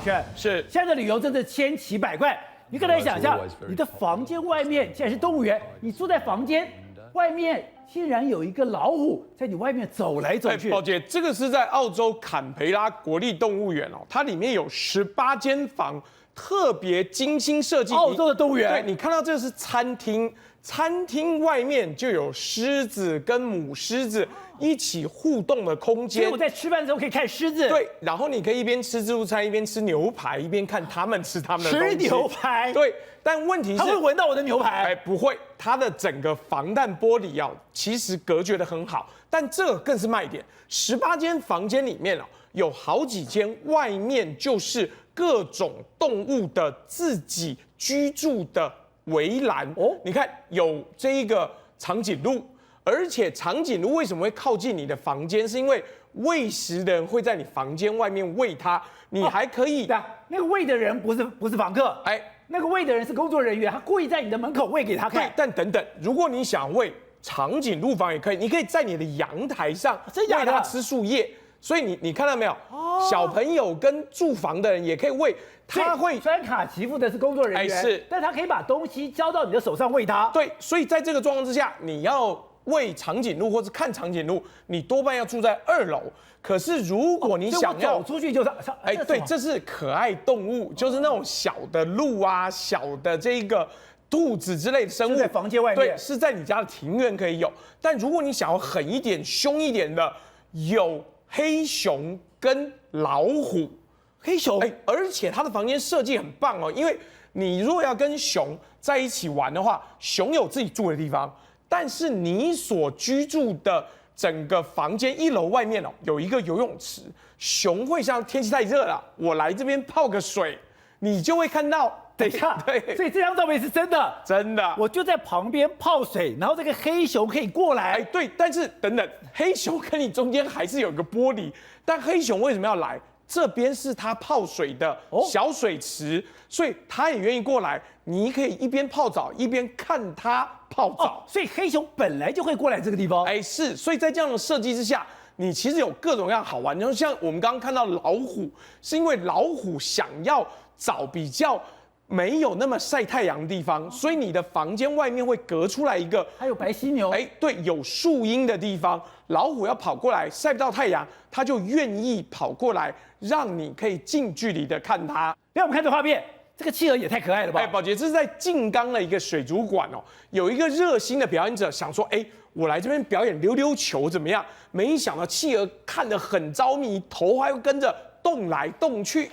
轩，是现在的旅游真的千奇百怪。你可能想象，你的房间外面现在是动物园，你住在房间外面，竟然有一个老虎在你外面走来走去。宝姐，这个是在澳洲坎培拉国立动物园哦，它里面有18间房，特别精心设计。澳洲的动物园，对，你看到这是餐厅，餐厅外面就有狮子跟母狮子一起互动的空间。所以我在吃饭的时候可以看狮子。对，然后你可以一边吃自助餐，一边吃牛排，一边看他们吃他们的东西。吃牛排。对，但问题是，它会闻到我的牛排。哎，不会，它的整个防弹玻璃啊，其实隔绝得很好。但这个更是卖点，18间房间里面有好几间外面就是各种动物的自己居住的围栏哦。你看，有这一个长颈鹿。而且长颈鹿为什么会靠近你的房间？是因为喂食的人会在你房间外面喂它，你还可以。那个喂的人不是房客，哎，那个喂的人是工作人员，他故意在你的门口喂给他看。对，但等等，如果你想喂长颈鹿房也可以，你可以在你的阳台上喂它吃树叶。所以你看到没有？小朋友跟住房的人也可以喂。他会虽然卡其夫的是工作人员，是，但他可以把东西交到你的手上喂它。对，所以在这个状况之下，你要喂长颈鹿或是看长颈鹿，你多半要住在2楼。可是如果你想要走出去就是哎，对，这是可爱动物，就是那种小的鹿啊、小的这个兔子之类的生物，在房间外面，对，是在你家的庭院可以有。但如果你想要狠一点、凶一点的，有黑熊跟老虎。黑熊，哎，而且它的房间设计很棒哦，因为你如果要跟熊在一起玩的话，熊有自己住的地方。但是你所居住的整个房间1楼外面有一个游泳池，熊会像天气太热了，我来这边泡个水，你就会看到。等一下，对，所以这张照片是真的，真的，我就在旁边泡水，然后这个黑熊可以过来。哎，对，但是等等，黑熊跟你中间还是有个玻璃，但黑熊为什么要来？这边是它泡水的小水池，所以它也愿意过来。你可以一边泡澡一边看它泡澡，所以黑熊本来就会过来这个地方。哎，是，所以在这样的设计之下，你其实有各种各样好玩。然后像我们刚刚看到老虎，是因为老虎想要找比较没有那么晒太阳的地方，所以你的房间外面会隔出来一个，还有白犀牛，哎，对，有树荫的地方，老虎要跑过来晒不到太阳，它就愿意跑过来，让你可以近距离的看它。让我们看这画面，这个企鹅也太可爱了吧！哎，宝杰，这是在静冈的一个水族馆哦，有一个热心的表演者想说，哎，我来这边表演溜溜球怎么样？没想到企鹅看得很着迷，头还会跟着动来动去。